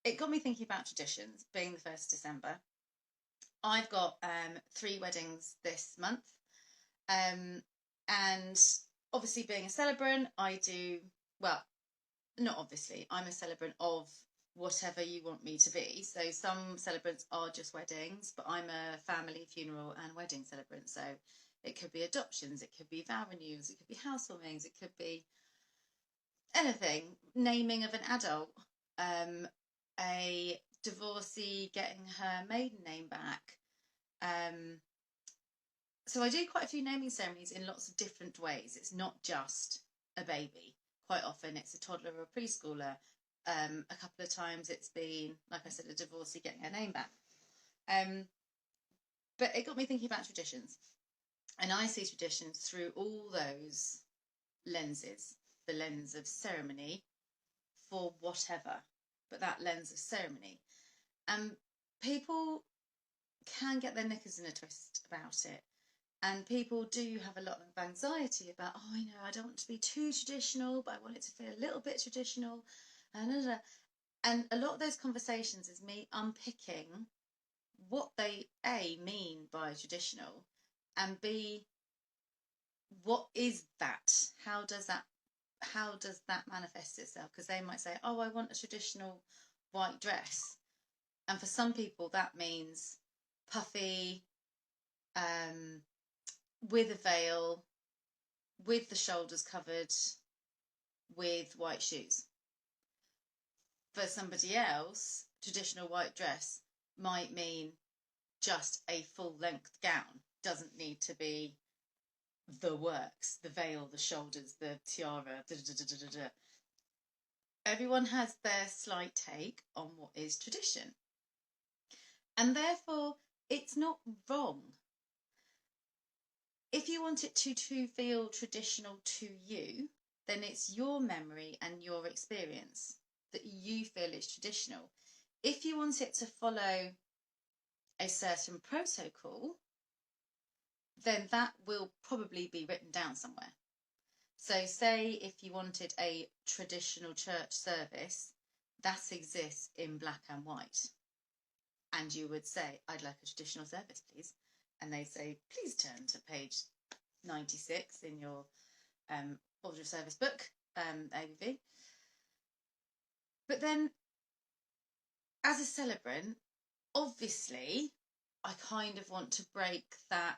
it got me thinking about traditions, being the 1st of December. I've got 3 weddings this month. Um, and obviously, being a celebrant, I do, well, not obviously, I'm a celebrant of whatever you want me to be. So some celebrants are just weddings, but I'm a family, funeral, and wedding celebrant. So it could be adoptions, it could be vow renewals, it could be housewarmings, it could be anything, naming of an adult, a divorcee getting her maiden name back. Um, so I do quite a few naming ceremonies in lots of different ways. It's not just a baby. Quite often it's a toddler or a preschooler. A couple of times it's been, like I said, a divorcee getting her name back. But it got me thinking about traditions. And I see traditions through all those lenses. The lens of ceremony for whatever, but that lens of ceremony. And people can get their knickers in a twist about it. And people do have a lot of anxiety about, oh, I don't want to be too traditional, but I want it to feel a little bit traditional. And a lot of those conversations is me unpicking what they A, mean by traditional, and B, what is that? How does that manifest itself? Because they might say, oh, I want a traditional white dress. And for some people that means puffy, with a veil, with the shoulders covered, with white shoes. For somebody else, traditional white dress might mean just a full length gown. Doesn't need to be the works, the veil, the shoulders, the tiara. Everyone has their slight take on what is tradition. And therefore, it's not wrong. If you want it to feel traditional to you, then it's your memory and your experience that you feel is traditional. If you want it to follow a certain protocol, then that will probably be written down somewhere. So say if you wanted a traditional church service, that exists in black and white. And you would say, I'd like a traditional service, please. And they say, please turn to page 96 in your order of service book, ABV. But then, as a celebrant, obviously, I kind of want to break that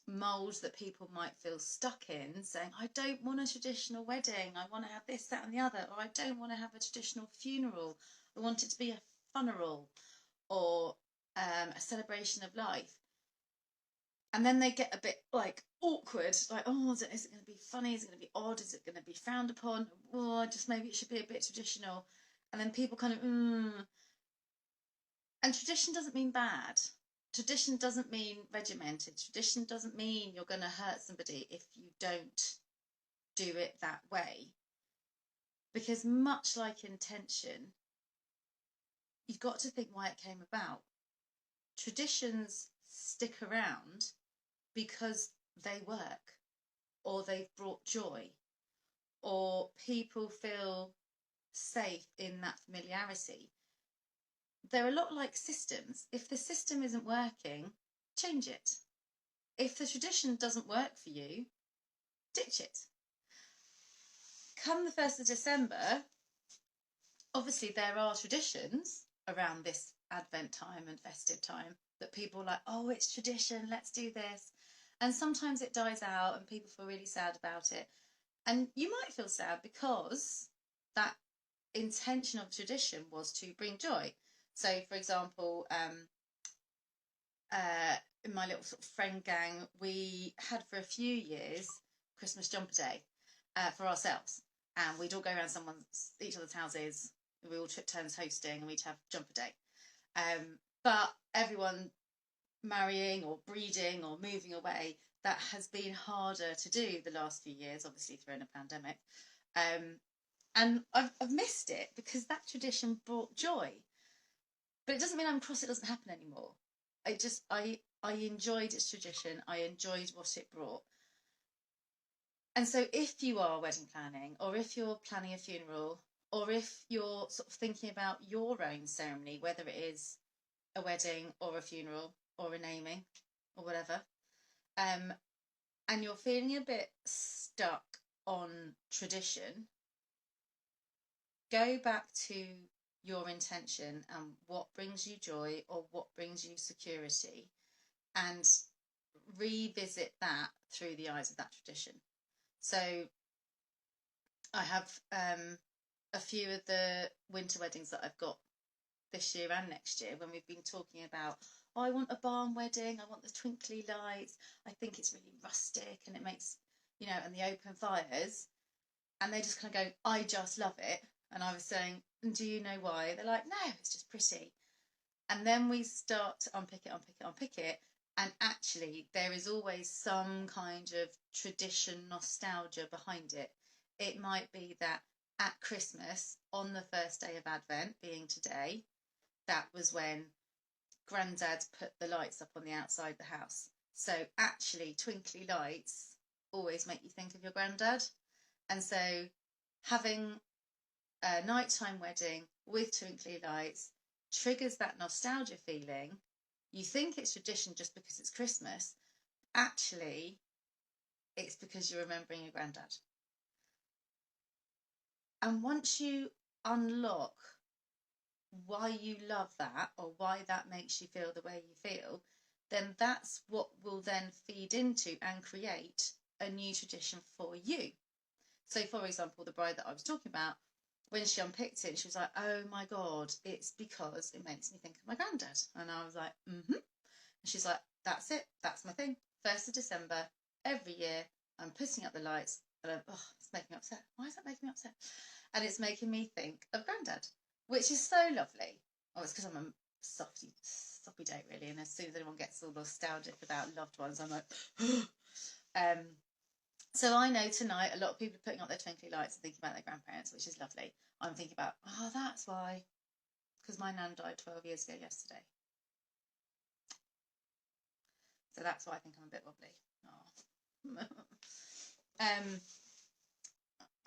mould that people might feel stuck in, saying, I don't want a traditional wedding, I want to have this, that, and the other, or I don't want to have a traditional funeral, I want it to be a funeral, or a celebration of life. And then they get a bit like awkward, like, oh, is it going to be funny? Is it going to be odd? Is it going to be frowned upon? Oh, just maybe it should be a bit traditional. And then people kind of, And tradition doesn't mean bad. Tradition doesn't mean regimented. Tradition doesn't mean you're going to hurt somebody if you don't do it that way. Because much like intention, you've got to think why it came about. Traditions stick around because they work, or they've brought joy, or people feel safe in that familiarity. They're a lot like systems. If the system isn't working, change it. If the tradition doesn't work for you, ditch it. Come the 1st of December, obviously there are traditions around this Advent time and festive time that people are like, oh, it's tradition, let's do this. And sometimes it dies out and people feel really sad about it. And you might feel sad because that intention of tradition was to bring joy. So, for example, in my little sort of friend gang, we had for a few years Christmas jumper day for ourselves. And we'd all go around each other's houses. We all took turns hosting and we'd have jumper day. But everyone marrying or breeding or moving away, that has been harder to do the last few years, obviously through a pandemic. And I've missed it because that tradition brought joy. But it doesn't mean I'm cross it doesn't happen anymore. I enjoyed its tradition. I enjoyed what it brought. And so if you are wedding planning, or if you're planning a funeral, or if you're sort of thinking about your own ceremony, whether it is a wedding or a funeral or a naming or whatever, and you're feeling a bit stuck on tradition, go back to your intention and what brings you joy or what brings you security, and revisit that through the eyes of that tradition. So I have a few of the winter weddings that I've got this year and next year, when we've been talking about, oh, I want a barn wedding, I want the twinkly lights, I think it's really rustic and it makes, and the open fires, and they just kind of go, I just love it. And I was saying, do you know why? They're like, no, it's just pretty. And then we start to unpick it, and actually there is always some kind of tradition nostalgia behind it. It might be that at Christmas, on the first day of Advent, being today, that was when Grandad put the lights up on the outside the house. So actually, twinkly lights always make you think of your granddad. And so having a nighttime wedding with twinkly lights triggers that nostalgia feeling. You think it's tradition just because it's Christmas. Actually, it's because you're remembering your granddad. And once you unlock why you love that, or why that makes you feel the way you feel, then that's what will then feed into and create a new tradition for you. So for example, the bride that I was talking about, when she unpicked it, she was like, oh my God, it's because it makes me think of my granddad. And I was like, mm-hmm. And she's like, that's it, that's my thing. 1st of December, every year, I'm putting up the lights, and it's making me upset. Why is that making me upset? And it's making me think of granddad, which is so lovely. Oh, it's because I'm a soppy date, really. And as soon as anyone gets all nostalgic about loved ones, I'm like, so I know tonight a lot of people are putting up their twinkly lights and thinking about their grandparents, which is lovely. I'm thinking about, that's why, because my nan died 12 years ago yesterday. So that's why I think I'm a bit wobbly.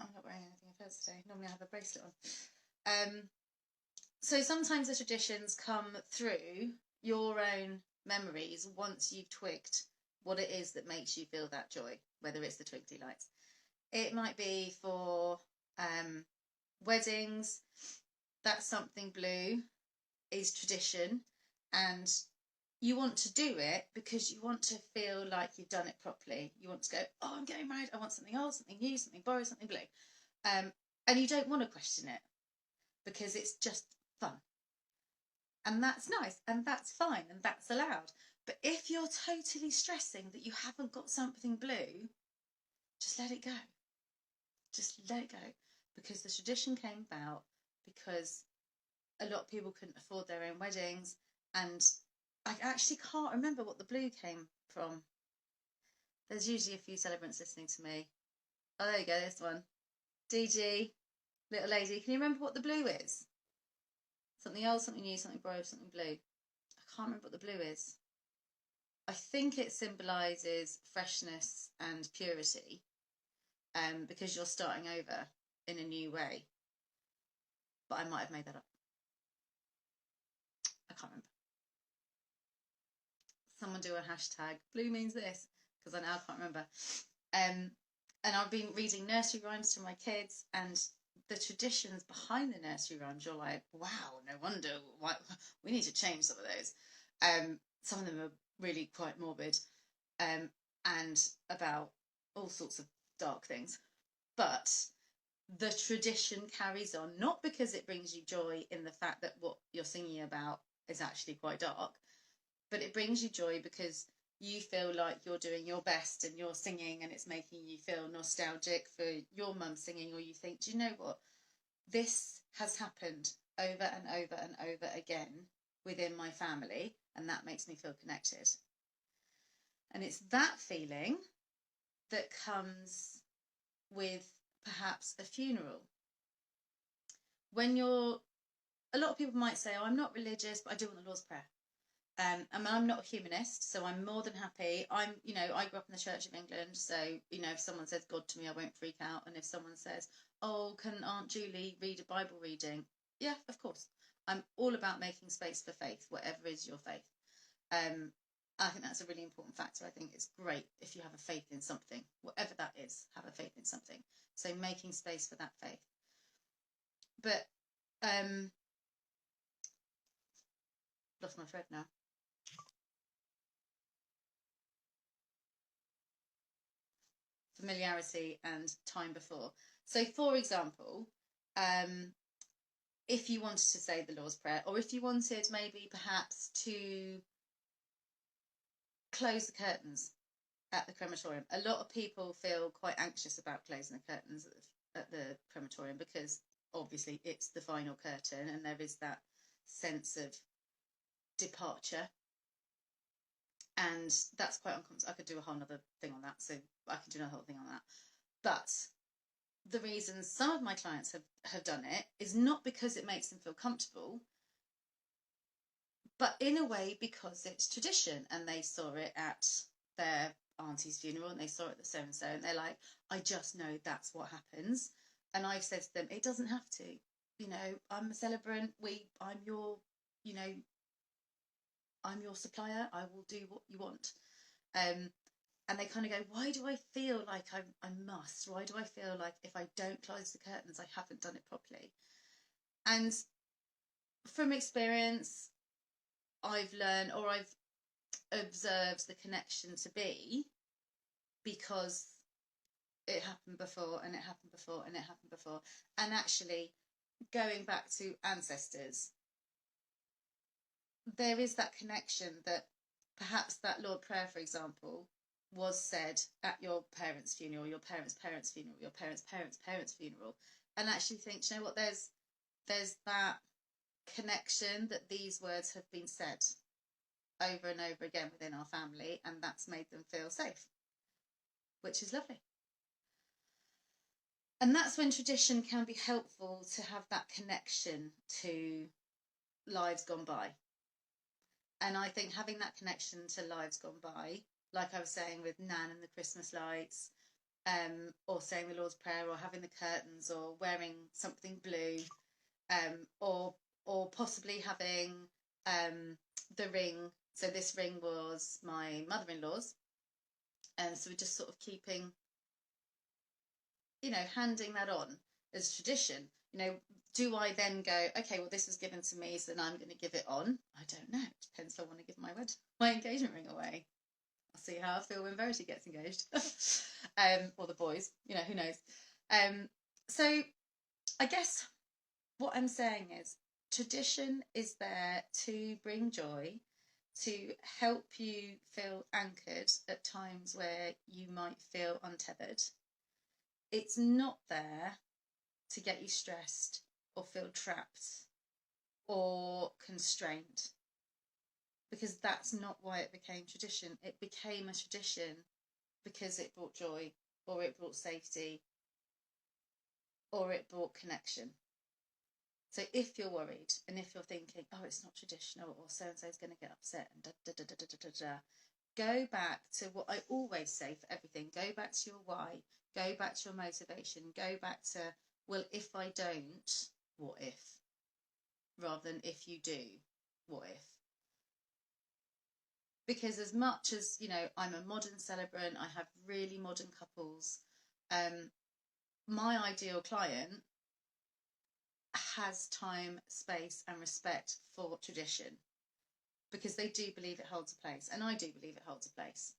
I'm not wearing anything of hers today. Normally I have a bracelet on. So sometimes the traditions come through your own memories once you've twigged what it is that makes you feel that joy, whether it's the twinkly lights. It might be for weddings, that something blue is tradition, and you want to do it because you want to feel like you've done it properly. You want to go, oh, I'm getting married, I want something old, something new, something borrowed, something blue. And you don't want to question it because it's just fun. And that's nice, and that's fine, and that's allowed. But if you're totally stressing that you haven't got something blue, just let it go. Just let it go. Because the tradition came about because a lot of people couldn't afford their own weddings, and I actually can't remember what the blue came from. There's usually a few celebrants listening to me. Oh, there you go, this one. DG, little lady, can you remember what the blue is? Something old, something new, something borrowed, something blue. I can't remember what the blue is. I think it symbolises freshness and purity, because you're starting over in a new way. But I might have made that up. I can't remember. Someone do a hashtag, blue means this, because I now can't remember. And I've been reading nursery rhymes to my kids, and the traditions behind the nursery rhymes, you're like, wow, no wonder, why, we need to change some of those. Some of them are really quite morbid, and about all sorts of dark things. But the tradition carries on, not because it brings you joy in the fact that what you're singing about is actually quite dark, but it brings you joy because you feel like you're doing your best and you're singing, and it's making you feel nostalgic for your mum singing, or you think, do you know what? This has happened over and over and over again within my family, and that makes me feel connected. And it's that feeling that comes with perhaps a funeral. When a lot of people might say, oh, I'm not religious, but I do want the Lord's Prayer. And I'm not a humanist, so I'm more than happy. I grew up in the Church of England, so, if someone says God to me, I won't freak out. And if someone says, oh, can Aunt Julie read a Bible reading? Yeah, of course. I'm all about making space for faith, whatever is your faith. I think that's a really important factor. I think it's great if you have a faith in something, whatever that is, have a faith in something. So making space for that faith. But lost my thread now. Familiarity and time before. So, for example, if you wanted to say the Lord's Prayer, or if you wanted maybe perhaps to close the curtains at the crematorium, a lot of people feel quite anxious about closing the curtains at the crematorium because obviously it's the final curtain and there is that sense of departure. And that's quite uncomfortable. I could do a whole other thing on that, so I can do another whole thing on that. But the reason some of my clients have done it is not because it makes them feel comfortable, but in a way because it's tradition, and they saw it at their auntie's funeral and they saw it at the so-and-so, and they're like, I just know that's what happens. And I've said to them, it doesn't have to. I'm a celebrant. I'm your, I'm your supplier. I will do what you want. And they kind of go, why do I feel like I must? Why do I feel like if I don't close the curtains, I haven't done it properly? And from experience, I've learned, or I've observed the connection to be, because it happened before, and it happened before, and it happened before. And actually, going back to ancestors, there is that connection that perhaps that Lord Prayer, for example, was said at your parents' funeral, your parents' parents' funeral, your parents' parents' parents' funeral, and actually think, you know what, there's that connection that these words have been said over and over again within our family, and that's made them feel safe, which is lovely. And that's when tradition can be helpful, to have that connection to lives gone by. And I think having that connection to lives gone by, like I was saying with Nan and the Christmas lights, or saying the Lord's Prayer, or having the curtains, or wearing something blue, or possibly having the ring. So this ring was my mother-in-law's, and so we're just sort of keeping, handing that on as tradition. Do I then go, okay, well, this was given to me, so then I'm going to give it on? I don't know. It depends if I want to give my engagement ring away. I'll see how I feel when Verity gets engaged. Or the boys, who knows. So I guess what I'm saying is, tradition is there to bring joy, to help you feel anchored at times where you might feel untethered. It's not there to get you stressed or feel trapped or constrained, because that's not why it became tradition. It became a tradition because it brought joy, or it brought safety, or it brought connection. So if you're worried, and if you're thinking, oh, it's not traditional, or so-and-so is going to get upset, and go back to what I always say for everything. Go back to your why. Go back to your motivation. Go back to, well, if I don't, what if? Rather than if you do, what if? Because as much as, I'm a modern celebrant, I have really modern couples, my ideal client has time, space and respect for tradition, because they do believe it holds a place, and I do believe it holds a place,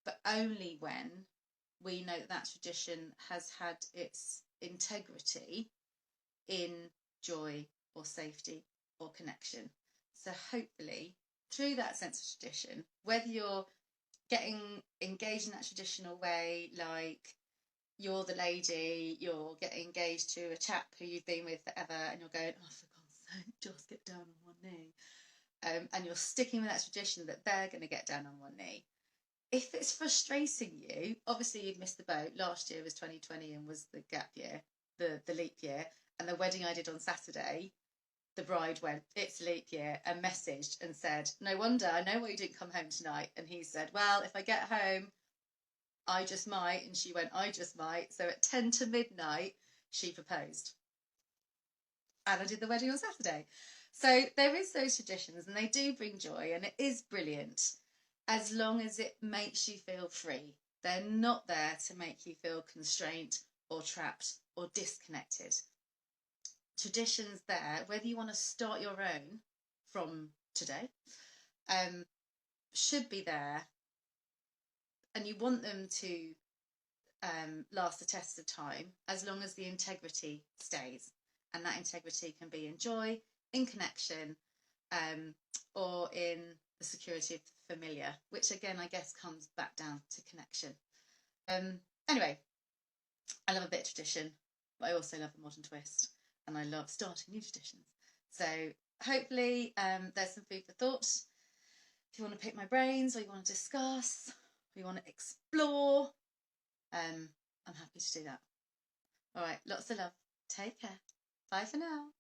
but only when we know that tradition has had its integrity in joy or safety or connection. So hopefully, through that sense of tradition, whether you're getting engaged in that traditional way, like you're the lady, you're getting engaged to a chap who you've been with forever, and you're going, oh, for God's sake, just get down on one knee, and you're sticking with that tradition that they're going to get down on one knee. If it's frustrating you, obviously you've missed the boat. Last year was 2020 and was the gap year, the leap year, and the wedding I did on Saturday the bride went, "It's leap year," and messaged and said, "No wonder, I know why you didn't come home tonight." And he said, "Well, if I get home, I just might." And she went, "I just might." So at 10 to midnight, she proposed. And I did the wedding on Saturday. So there is those traditions, and they do bring joy, and it is brilliant as long as it makes you feel free. They're not there to make you feel constrained or trapped or disconnected. Traditions there, whether you want to start your own from today, should be there, and you want them to last the test of time as long as the integrity stays. And that integrity can be in joy, in connection, or in the security of the familiar, which again, I guess, comes back down to connection. Anyway, I love a bit of tradition, but I also love a modern twist, and I love starting new traditions. So hopefully there's some food for thought. If you want to pick my brains, or you want to discuss, or you want to explore, I'm happy to do that. All right, lots of love. Take care. Bye for now.